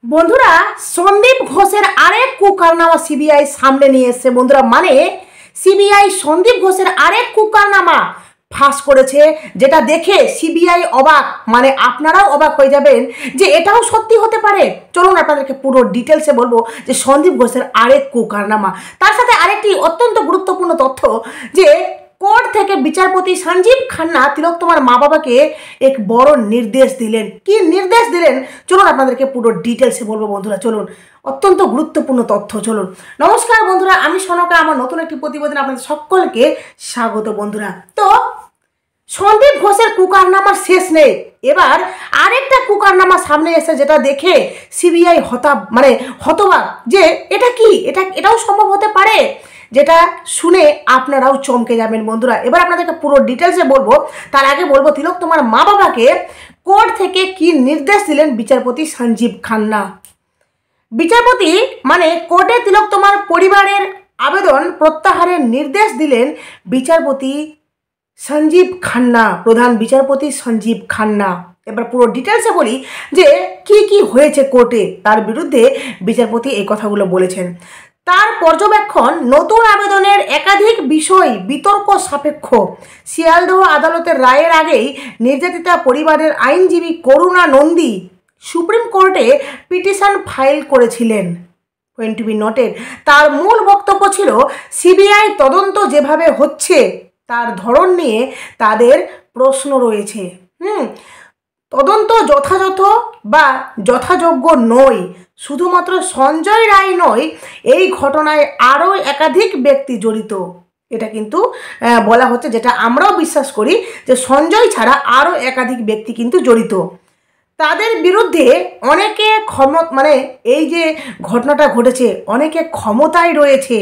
বন্ধুরা, সন্দীপ ঘোষের আরেক কুকারনামা সিবিআই সামনে নিয়ে এসছে। বন্ধুরা, মানে সিবিআই সন্দীপ ঘোষের আরেক কুকারনামা ফাঁস করেছে, যেটা দেখে সিবিআই অবাক, মানে আপনারাও অবাক হয়ে যাবেন যে এটাও সত্যি হতে পারে। চলুন আপনাদেরকে পুরো ডিটেলসে বলবো যে সন্দীপ ঘোষের আরেক কুকারনামা, তার সাথে আরেকটি অত্যন্ত গুরুত্বপূর্ণ তথ্য যে কোর্ট থেকে বিচারপতি সঞ্জীব খান্না তিলোত্তমার মা বাবাকে এক বড় নির্দেশ দিলেন। কি নির্দেশ দিলেন চলুন আপনাদেরকে পুরো ডিটেলসে বলবো। বন্ধুরা চলুন, অত্যন্ত গুরুত্বপূর্ণ তথ্য। চলুন। নমস্কার বন্ধুরা, আমি সনকা, আমার নতুন একটি প্রতিবেদনে আপনাদের সকলকে স্বাগত। বন্ধুরা, তো সন্দীপ ঘোষের কুকারনামার শেষ নেই, এবার আরেকটা কুকারনামা সামনে এসে যেটা দেখে সিবিআই হতবাক যে এটা কি, এটাও সম্ভব হতে পারে, যেটা শুনে আপনারাও চমকে যাবেন। বন্ধুরা, এবার আপনাদেরকে পুরো ডিটেলসে বলবো। তার আগে বলবো তিলোত্তমার মা বাবাকে কোর্ট থেকে কি নির্দেশ দিলেন বিচারপতি সঞ্জীব খান্না। বিচারপতি কোর্টে তিলোত্তমার পরিবারের আবেদন প্রত্যাহারের নির্দেশ দিলেন বিচারপতি সঞ্জীব খান্না, প্রধান বিচারপতি সঞ্জীব খান্না। এবার পুরো ডিটেলসে বলি যে কি কি হয়েছে কোর্টে, তার বিরুদ্ধে বিচারপতি এই কথাগুলো বলেছেন। তার পর্যবেক্ষণ, নতুন আবেদনের একাধিক বিষয় বিতর্ক সাপেক্ষ। শিয়ালদহ আদালতের রায়ের আগেই নির্যাতিতা পরিবারের আইনজীবী করুণা নন্দী সুপ্রিম কোর্টে পিটিশন ফাইল করেছিলেন। Point to be noted. তার মূল বক্তব্য ছিল সিবিআই তদন্ত যেভাবে হচ্ছে তার ধরন নিয়ে তাদের প্রশ্ন রয়েছে। তদন্ত যথাযথ বা যথাযোগ্য নয়। শুধুমাত্র সঞ্জয় রায় নয়, এই ঘটনায় আরও একাধিক ব্যক্তি জড়িত। এটা কিন্তু বলা হচ্ছে, যেটা আমরাও বিশ্বাস করি যে সঞ্জয় ছাড়া আরও একাধিক ব্যক্তি কিন্তু জড়িত। তাদের বিরুদ্ধে অনেকে এই যে ঘটনাটা ঘটেছে, অনেকে ক্ষমতায় রয়েছে,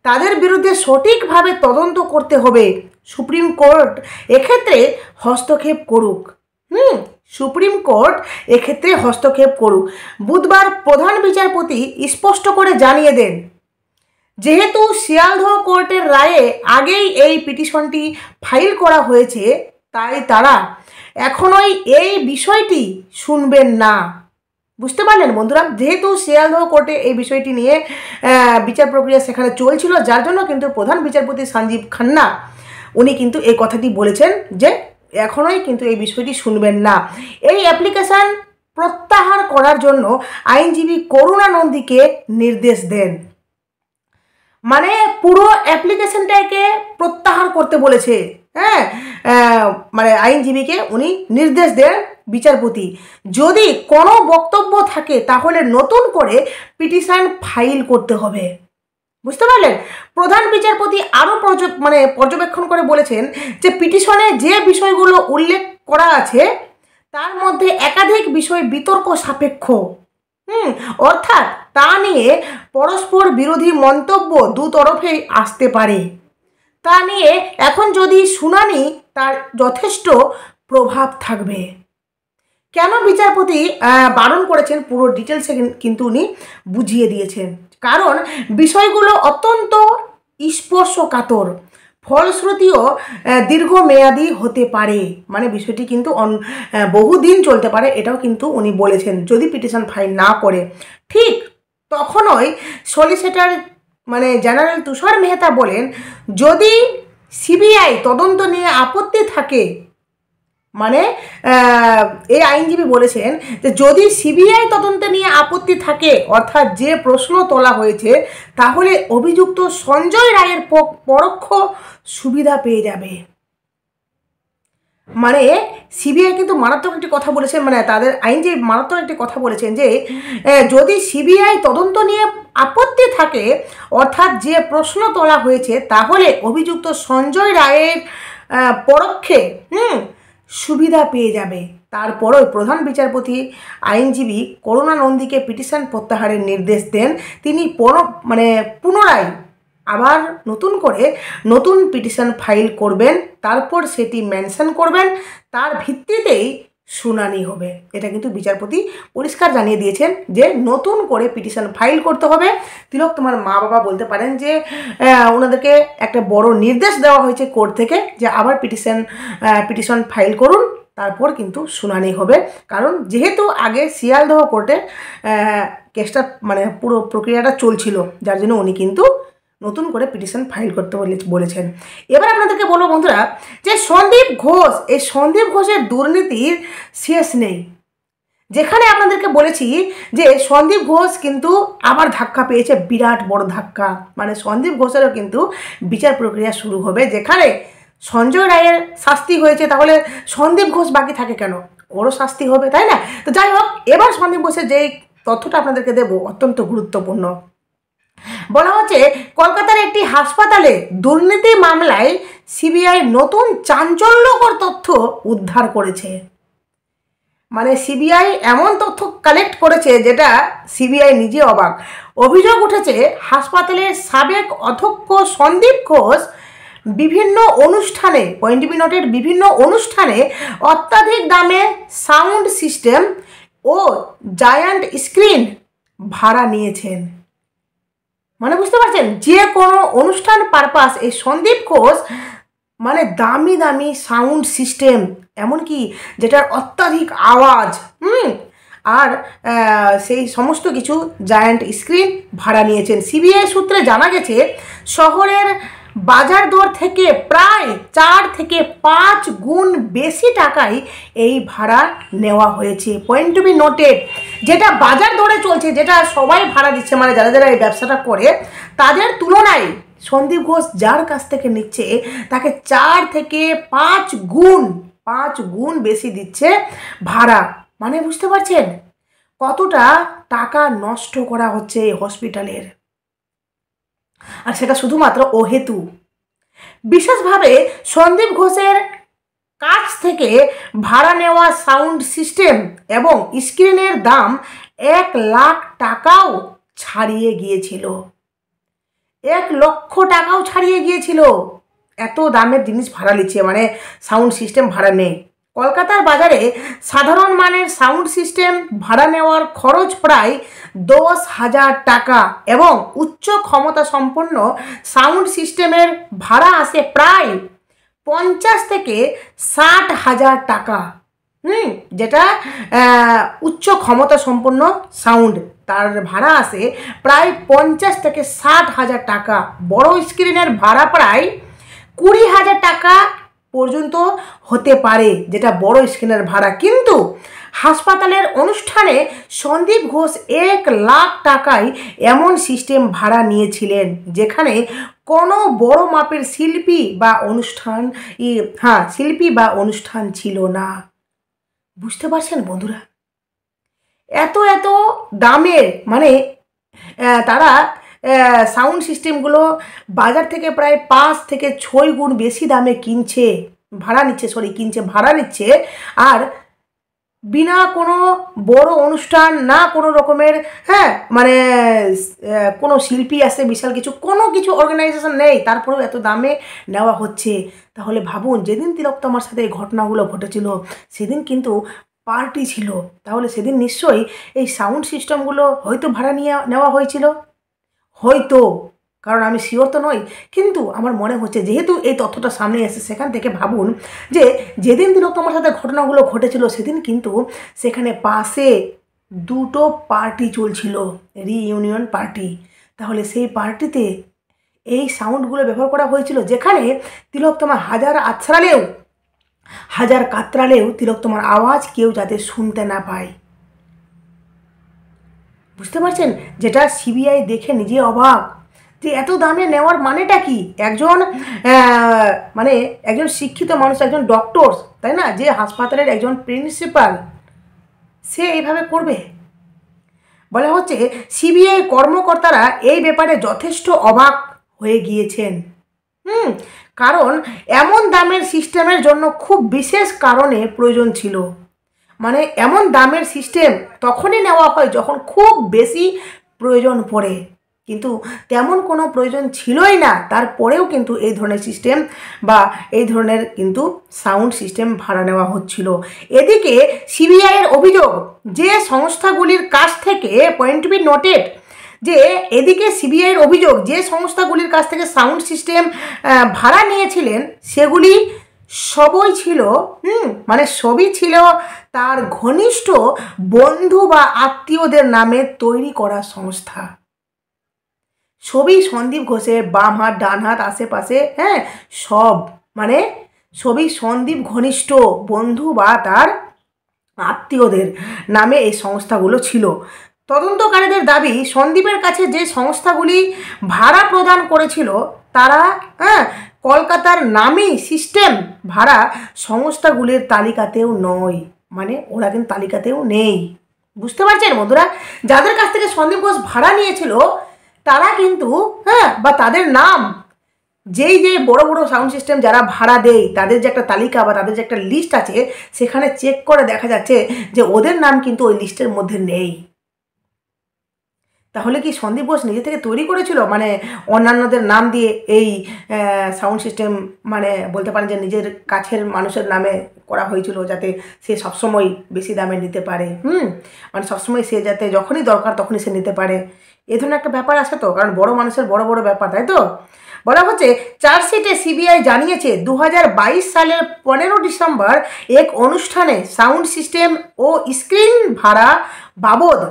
তাদের বিরুদ্ধে সঠিকভাবে তদন্ত করতে হবে। সুপ্রিম কোর্ট এক্ষেত্রে হস্তক্ষেপ করুক। সুপ্রিম কোর্ট এক্ষেত্রে হস্তক্ষেপ করুক। বুধবার প্রধান বিচারপতি স্পষ্ট করে জানিয়ে দেন, যেহেতু শিয়ালদহ কোর্টের রায়ে আগেই এই পিটিশনটি ফাইল করা হয়েছে, তাই তারা এখনোই এই বিষয়টি শুনবেন না। বুঝতে পারলেন বন্ধুরা, যেহেতু শিয়ালদহ কোর্টে এই বিষয়টি নিয়ে বিচার প্রক্রিয়া সেখানে চলছিল, যার জন্য কিন্তু প্রধান বিচারপতি সঞ্জীব খান্না উনি কিন্তু এই কথাটি বলেছেন যে এখনোই কিন্তু এই বিষয়টি শুনবেন না। এই অ্যাপ্লিকেশন প্রত্যাহার করার জন্য আইনজীবী করুণা নন্দীকে নির্দেশ দেন। পুরো অ্যাপ্লিকেশনটাকে প্রত্যাহার করতে বলেছে। আইনজীবীকে উনি নির্দেশ দেন বিচারপতি, যদি কোনো বক্তব্য থাকে তাহলে নতুন করে পিটিশন ফাইল করতে হবে। বুঝতে পারলেন? প্রধান বিচারপতি আরও পর্যবেক্ষণ করে বলেছেন যে পিটিশনে যে বিষয়গুলো উল্লেখ করা আছে তার মধ্যে একাধিক বিষয় বিতর্ক সাপেক্ষ। অর্থাৎ তা নিয়ে পরস্পর বিরোধী মন্তব্য দুতরফেই আসতে পারে। তা নিয়ে এখন যদি শুনানি, তার যথেষ্ট প্রভাব থাকবে। কেন বিচারপতি বারণ করেছেন পুরো ডিটেলসে কিন্তু উনি বুঝিয়ে দিয়েছেন। কারণ বিষয়গুলো অত্যন্ত স্পর্শকাতর, ফলশ্রুতিও দীর্ঘমেয়াদী হতে পারে। বিষয়টি কিন্তু বহুদিন চলতে পারে, এটাও কিন্তু উনি বলেছেন যদি পিটিশন ফাইল না করে। ঠিক তখনই সলিসিটর জেনারেল তুষার মেহতা বলেন, যদি সিবিআই তদন্ত নিয়ে আপত্তি থাকে, এই আইনজীবী বলেছেন যে যদি সিবিআই তদন্ত নিয়ে আপত্তি থাকে, অর্থাৎ যে প্রশ্ন তোলা হয়েছে, তাহলে অভিযুক্ত সঞ্জয় রায়ের পরোক্ষ সুবিধা পেয়ে যাবে। সিবিআই কিন্তু মারাত্মক একটি কথা বলেছেন, তাদের আইনজীবী মারাত্মক একটি কথা বলেছেন যে যদি সিবিআই তদন্ত নিয়ে আপত্তি থাকে, অর্থাৎ যে প্রশ্ন তোলা হয়েছে, তাহলে অভিযুক্ত সঞ্জয় রায়ের পরোক্ষে সুবিধা পেয়ে যাবে। তারপরও প্রধান বিচারপতি আইনজীবী করুণা নন্দীকে পিটিশন প্রত্যাহারের নির্দেশ দেন। তিনি পুনরায় আবার নতুন পিটিশন ফাইল করবেন, তারপর সেটি মেনশন করবেন, তার ভিত্তিতেই শুনানি হবে। এটা কিন্তু বিচারপতি পরিষ্কার জানিয়ে দিয়েছেন যে নতুন করে পিটিশন ফাইল করতে হবে। তিলোত্তমার মা বাবা বলতে পারেন যে ওনাদেরকে একটা বড় নির্দেশ দেওয়া হয়েছে কোর্ট থেকে যে আবার পিটিশন ফাইল করুন, তারপর কিন্তু শুনানি হবে। কারণ যেহেতু আগে শিয়ালদহ কোর্টে কেসটা মানে পুরো প্রক্রিয়াটা চলছিল, যার জন্য উনি কিন্তু নতুন করে পিটিশন ফাইল করতে বলেছেন। এবার আপনাদেরকে বলবো বন্ধুরা, যে সন্দীপ ঘোষ, এই সন্দীপ ঘোষের দুর্নীতির শেষ নেই। যেখানে আপনাদেরকে বলেছি যে সন্দীপ ঘোষ কিন্তু আবার ধাক্কা পেয়েছে, বিরাট বড় ধাক্কা। মানে সন্দীপ ঘোষেরও কিন্তু বিচার প্রক্রিয়া শুরু হবে। যেখানে সঞ্জয় রায়ের শাস্তি হয়েছে, তাহলে সন্দীপ ঘোষ বাকি থাকে কেন? ওরও শাস্তি হবে, তাই না? তো যাই হোক, এবার সন্দীপ ঘোষের যেই তথ্যটা আপনাদেরকে দেবো অত্যন্ত গুরুত্বপূর্ণ। বলা হচ্ছে কলকাতার একটি হাসপাতালে দুর্নীতি মামলায় সিবিআই নতুন চাঞ্চল্যকর তথ্য উদ্ধার করেছে। মানে সিবিআই এমন তথ্য কালেক্ট করেছে যেটা সিবিআই নিজে অবাক। অভিযোগ উঠেছে হাসপাতালের সাবেক অধ্যক্ষ সন্দীপ ঘোষ বিভিন্ন অনুষ্ঠানে, পয়েন্ট বি নোটের বিভিন্ন অনুষ্ঠানে অত্যাধিক দামে সাউন্ড সিস্টেম ও জায়ান্ট স্ক্রিন ভাড়া নিয়েছেন। মানে বুঝতে পারছেন, যে কোনো অনুষ্ঠান পারপাস এই সন্দীপ ঘোষ মানে দামি দামি সাউন্ড সিস্টেম, এমনকি যেটার অত্যাধিক আওয়াজ, আর সেই সমস্ত কিছু জায়ান্ট স্ক্রিন ভাড়া নিয়েছেন। সিবিআই সূত্রে জানা গেছে শহরের বাজার দর থেকে প্রায় 4 থেকে 5 গুণ বেশি টাকায় এই ভাড়া নেওয়া হয়েছে। পয়েন্ট টু বি নোটেড, যেটা বাজার দরে চলছে, যেটা সবাই ভাড়া দিচ্ছে, মানে যারা যারা এই ব্যবসাটা করে তাদের তুলনায় সন্দীপ ঘোষ যার কাছ থেকে নিচ্ছে তাকে 4 থেকে 5 গুণ বেশি দিচ্ছে ভাড়া। মানে বুঝতে পারছেন কতটা টাকা নষ্ট করা হচ্ছে এই হসপিটালের, আর সেটা শুধুমাত্র অহেতু। বিশেষভাবে সন্দীপ ঘোষের কাছ থেকে ভাড়া নেওয়া সাউন্ড সিস্টেম এবং স্ক্রিনের দাম 1 লাখ টাকাও ছাড়িয়ে গিয়েছিল। 1 লক্ষ টাকাও ছাড়িয়ে গিয়েছিল। এত দামের জিনিস ভাড়া নিচ্ছে, মানে সাউন্ড সিস্টেম ভাড়া নেই। কলকাতার বাজারে সাধারণ মানের সাউন্ড সিস্টেম ভাড়া নেওয়ার খরচ প্রায় 10,000 টাকা এবং উচ্চ ক্ষমতা সম্পন্ন সাউন্ড সিস্টেমের ভাড়া আসে প্রায় 50 থেকে 60,000 টাকা। যেটা উচ্চ ক্ষমতা সম্পন্ন সাউন্ড, তার ভাড়া আসে প্রায় 50 থেকে 60,000 টাকা। বড় স্ক্রিনের ভাড়া প্রায় 20,000 টাকা পর্যন্ত হতে পারে, যেটা বড় স্ক্রিনের ভাড়া। কিন্তু হাসপাতালের অনুষ্ঠানে সন্দীপ ঘোষ 1 লাখ টাকায় এমন সিস্টেম ভাড়া নিয়েছিলেন যেখানে কোনো বড় মাপের শিল্পী বা অনুষ্ঠান ছিল না। বুঝতে পারছেন বন্ধুরা, এত দামের, মানে তারা সাউন্ড সিস্টেমগুলো বাজার থেকে প্রায় 5 থেকে 6 গুণ বেশি দামে ভাড়া নিচ্ছে, আর বিনা কোনো বড় অনুষ্ঠান না, কোনো রকমের মানে কোনো শিল্পী আসে, বিশাল কোনো কিছু অর্গানাইজেশন নেই, তারপরেও এত দামে নেওয়া হচ্ছে। তাহলে ভাবুন, যেদিন তিলোত্তমার সাথে এই ঘটনাগুলো ঘটেছিল সেদিন কিন্তু পার্টি ছিল, তাহলে সেদিন নিশ্চয়ই এই সাউন্ড সিস্টেমগুলো হয়তো ভাড়া নেওয়া হয়েছিল, হয়তো, কারণ আমি শিওর তো নই, কিন্তু আমার মনে হচ্ছে যেহেতু এই তথ্যটা সামনে এসে, সেখান থেকে ভাবুন যে যেদিন তিলোত্তমার সাথে ঘটনাগুলো ঘটেছিল সেদিন কিন্তু সেখানে পাশে 2টো পার্টি চলছিল, রিইউনিয়ন পার্টি। তাহলে সেই পার্টিতে এই সাউন্ডগুলো ব্যবহার করা হয়েছিল, যেখানে তিলোত্তমা হাজার কাতরালেও তিলোত্তমার আওয়াজ কেউ যাতে শুনতে না পায়। বুঝতে পারছেন, যেটা সিবিআই দেখে নিজে অবাক যে এত দামে নেওয়ার মানেটা কি। একজন শিক্ষিত মানুষ, একজন ডক্টর, তাই না, যে হাসপাতালের একজন প্রিন্সিপাল, সে এইভাবে করবে? বলা হচ্ছে সিবিআই কর্মকর্তারা এই ব্যাপারে যথেষ্ট অবাক হয়ে গিয়েছেন। কারণ এমন দামের সিস্টেমের জন্য খুব বিশেষ কারণে প্রয়োজন ছিল। মানে এমন দামের সিস্টেম তখনই নেওয়া হয় যখন খুব বেশি প্রয়োজন পড়ে, কিন্তু তেমন কোনো প্রয়োজন ছিলই না, তারপরেও কিন্তু এই ধরনের সিস্টেম বা এই ধরনের কিন্তু সাউন্ড সিস্টেম ভাড়া নেওয়া হচ্ছিল। এদিকে সিবিআইয়ের অভিযোগ যে সংস্থাগুলির কাছ থেকে, পয়েন্ট বি নোটেড, যে এদিকে সিবিআইয়ের অভিযোগ যে সংস্থাগুলির কাছ থেকে সাউন্ড সিস্টেম ভাড়া নিয়েছিলেন সেগুলি সবই ছিল মানে সবই ছিল তার ঘনিষ্ঠ বন্ধু বা আত্মীয়দের নামে তৈরি করা সংস্থা। সবই সন্দীপ ঘোষের বাম হাত ডান হাত আশেপাশে, হ্যাঁ, সব মানে সবই সন্দীপ ঘনিষ্ঠ বন্ধু বা তার আত্মীয়দের নামে এই সংস্থাগুলো ছিল। তদন্তকারীদের দাবি, সন্দীপের কাছে যে সংস্থাগুলি ভাড়া প্রদান করেছিল তারা কলকাতার নামী সিস্টেম ভাড়া সংস্থাগুলির তালিকাতেও নয়, মানে ওরা কিন্তু তালিকাতেও নেই। বুঝতে পারছেন বন্ধুরা, যাদের কাছ থেকে সন্দীপ ঘোষ ভাড়া নিয়েছিল তারা কিন্তু বা তাদের নাম যেই যে বড় বড় সাউন্ড সিস্টেম যারা ভাড়া দেয় তাদের যে একটা তালিকা বা তাদের যে একটা লিস্ট আছে সেখানে চেক করে দেখা যাচ্ছে যে ওদের নাম কিন্তু ওই লিস্টের মধ্যে নেই। তাহলে কি সন্দীপ ঘোষ নিজে থেকে তৈরি করেছিল, মানে অন্যান্যদের নাম দিয়ে এই সাউন্ড সিস্টেম, মানে বলতে পারেন যে নিজের কাছের মানুষের নামে করা হয়েছিল যাতে সে সবসময় বেশি দামে নিতে পারে, মানে সবসময় সে যাতে যখনই দরকার তখনই সে নিতে পারে, এ ধরনের একটা ব্যাপার আছে তো, কারণ বড় মানুষের বড় বড় ব্যাপার, তাই তো। বলা হচ্ছে চার্জশিটে সিবিআই জানিয়েছে 2022 সালের 15 ডিসেম্বর এক অনুষ্ঠানে সাউন্ড সিস্টেম ও স্ক্রিন ভাড়া বাবদ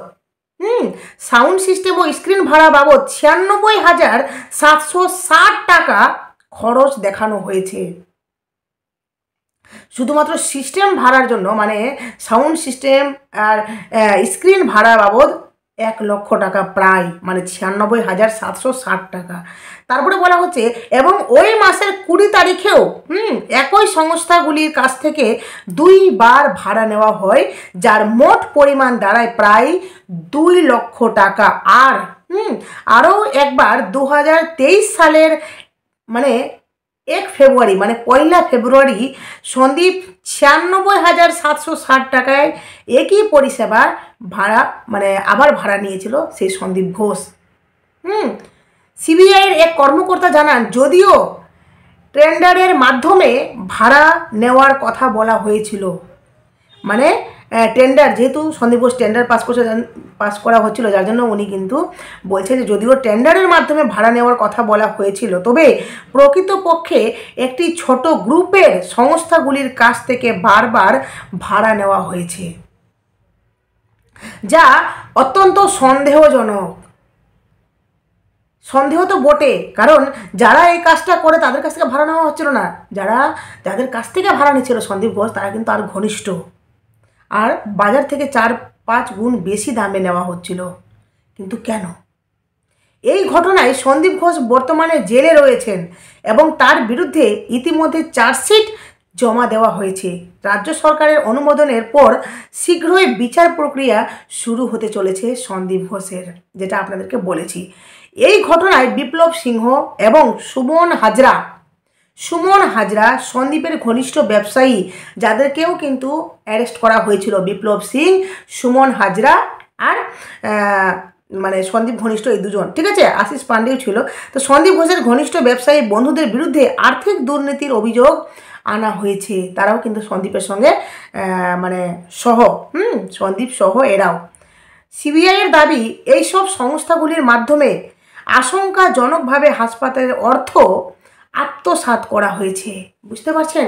সাউন্ড সিস্টেম ও স্ক্রিন ভাড়া বাবদ 96,760 টাকা খরচ দেখানো হয়েছে। শুধুমাত্র সিস্টেম ভাড়ার জন্য, মানে সাউন্ড সিস্টেম আর স্ক্রিন ভাড়া বাবদ 1 লক্ষ টাকা প্রায়, মানে 96,760 টাকা। তারপরে বলা হচ্ছে এবং ওই মাসের 20 তারিখেও একই সংস্থাগুলির কাছ থেকে 2 বার ভাড়া নেওয়া হয়, যার মোট পরিমাণ দাঁড়ায় প্রায় 2 লক্ষ টাকা। আর আরও একবার 2023 সালের মানে 1 ফেব্রুয়ারি, মানে 1 ফেব্রুয়ারি সন্দীপ 96,760 টাকায় একই পরিষেবা ভাড়া, মানে আবার ভাড়া নিয়েছিল সেই সন্দীপ ঘোষ। সিবিআইয়ের এক কর্মকর্তা জানান, যদিও টেন্ডারের মাধ্যমে ভাড়া নেওয়ার কথা বলা হয়েছিল, মানে টেন্ডার যেহেতু সন্দীপ ঘোষ টেন্ডার পাস করা হচ্ছিল, যার জন্য উনি কিন্তু বলছে যে যদিও টেন্ডারের মাধ্যমে ভাড়া নেওয়ার কথা বলা হয়েছিল, তবে প্রকৃতপক্ষে একটি ছোট গ্রুপের সংস্থাগুলির কাছ থেকে বারবার ভাড়া নেওয়া হয়েছে, যা অত্যন্ত সন্দেহজনক। সন্দেহ তো বটে, কারণ যারা এই কাজটা করে তাদের কাছ থেকে ভাড়া নেওয়া হচ্ছিল না, যাদের কাছ থেকে ভাড়া নিচ্ছিল সন্দীপ ঘোষ তারা কিন্তু আর ঘনিষ্ঠ, আর বাজার থেকে 4-5 গুণ বেশি দামে নেওয়া হচ্ছিল। কিন্তু কেন? এই ঘটনায় সন্দীপ ঘোষ বর্তমানে জেলে রয়েছেন এবং তার বিরুদ্ধে ইতিমধ্যে চার্জশিট জমা দেওয়া হয়েছে। রাজ্য সরকারের অনুমোদনের পর শীঘ্রই বিচার প্রক্রিয়া শুরু হতে চলেছে সন্দীপ ঘোষের, যেটা আপনাদেরকে বলেছি। এই ঘটনায় বিপ্লব সিংহ এবং সুমন হাজরা সন্দীপের ঘনিষ্ঠ ব্যবসায়ী, যাদেরকেও কিন্তু অ্যারেস্ট করা হয়েছিল, বিপ্লব সিং, সুমন হাজরা আর মানে সন্দীপ ঘনিষ্ঠ এই দুজন, ঠিক আছে, আশিস পান্ডেও ছিল। তো সন্দীপ ঘোষের ঘনিষ্ঠ ব্যবসায়ী বন্ধুদের বিরুদ্ধে আর্থিক দুর্নীতির অভিযোগ আনা হয়েছে, তারাও কিন্তু সন্দীপের সঙ্গে মানে সন্দীপ সহ এরাও। সিবিআইয়ের দাবি, এইসব সংস্থাগুলির মাধ্যমে আশঙ্কাজনকভাবে হাসপাতালের অর্থ আত্মসাৎ করা হয়েছে। বুঝতে পারছেন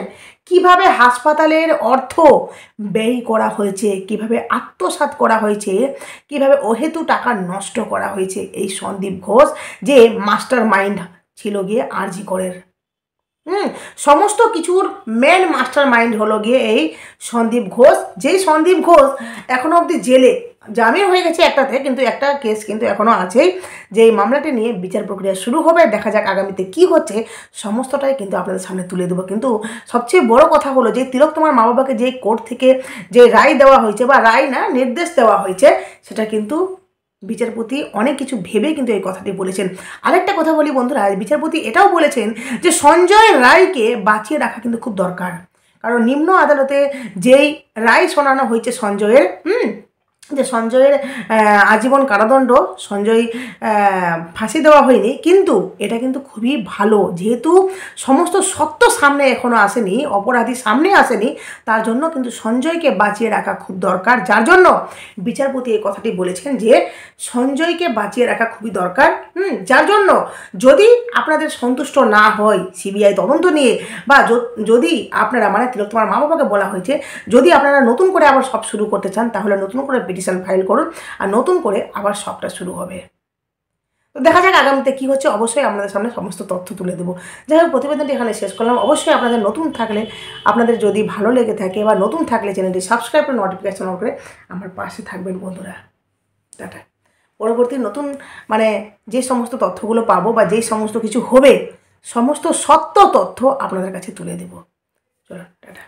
কিভাবে হাসপাতালের অর্থ ব্যয় করা হয়েছে, কিভাবে আত্মসাৎ করা হয়েছে, কিভাবে অহেতু টাকা নষ্ট করা হয়েছে। এই সন্দীপ ঘোষ যে মাস্টার মাইন্ড ছিল গিয়ে আরজি করের, সমস্ত কিছুর মেন মাস্টার মাইন্ড হলো গিয়ে এই সন্দীপ ঘোষ, যেই সন্দীপ ঘোষ এখনো অবধি জেলে, জামিন হয়ে গেছে একটাতে, কিন্তু একটা কেস কিন্তু এখনও আছেই, যে এই মামলাটি নিয়ে বিচার প্রক্রিয়া শুরু হবে। দেখা যাক আগামীতে কি হচ্ছে, সমস্তটাই কিন্তু আপনাদের সামনে তুলে দেবো। কিন্তু সবচেয়ে বড় কথা হলো যে তিলোত্তমার মা বাবাকে যে কোর্ট থেকে যে রায় দেওয়া হয়েছে, বা রায় না নির্দেশ দেওয়া হয়েছে, সেটা কিন্তু বিচারপতি অনেক কিছু ভেবে কিন্তু এই কথাটি বলেছেন। আরেকটা কথা বলি বন্ধুরা, বিচারপতি এটাও বলেছেন যে সঞ্জয় রায়কে বাঁচিয়ে রাখা কিন্তু খুব দরকার, কারণ নিম্ন আদালতে যেই রায় শোনানো হয়েছে সঞ্জয়ের, যে সঞ্জয়ের আজীবন কারাদণ্ড, সঞ্জয় ফাঁসি দেওয়া হয়নি, কিন্তু এটা কিন্তু খুবই ভালো, যেহেতু সমস্ত সত্য সামনে এখনও আসেনি, অপরাধী সামনে আসেনি, তার জন্য কিন্তু সঞ্জয়কে বাঁচিয়ে রাখা খুব দরকার। যার জন্য বিচারপতি এই কথাটি বলেছেন যে সঞ্জয়কে বাঁচিয়ে রাখা খুবই দরকার। যার জন্য যদি আপনাদের সন্তুষ্ট না হয় সিবিআই তদন্ত নিয়ে, বা যদি আপনারা, মানে তিলোত্তমার মা বাবাকে বলা হয়েছে, যদি আপনারা নতুন করে আবার সব শুরু করতে চান তাহলে নতুন করে পিটিশন ফাইল করুন, আর নতুন করে আবার সবটা শুরু হবে। তো দেখা যাক আগামীতে কী হচ্ছে, অবশ্যই আপনাদের সামনে সমস্ত তথ্য তুলে দেবো। যাই হোক, প্রতিবেদনটি এখানে শেষ করলাম। অবশ্যই আপনাদের নতুন থাকলে, আপনাদের যদি ভালো লেগে থাকে বা নতুন থাকলে চ্যানেলটি সাবস্ক্রাইব করে নোটিফিকেশন অন করে আমার পাশে থাকবেন বন্ধুরা। টাটা। পরবর্তী নতুন মানে যে সমস্ত তথ্যগুলো পাবো বা যেই সমস্ত কিছু হবে, সমস্ত সত্য তথ্য আপনাদের কাছে তুলে দেব। চলো, টাটা।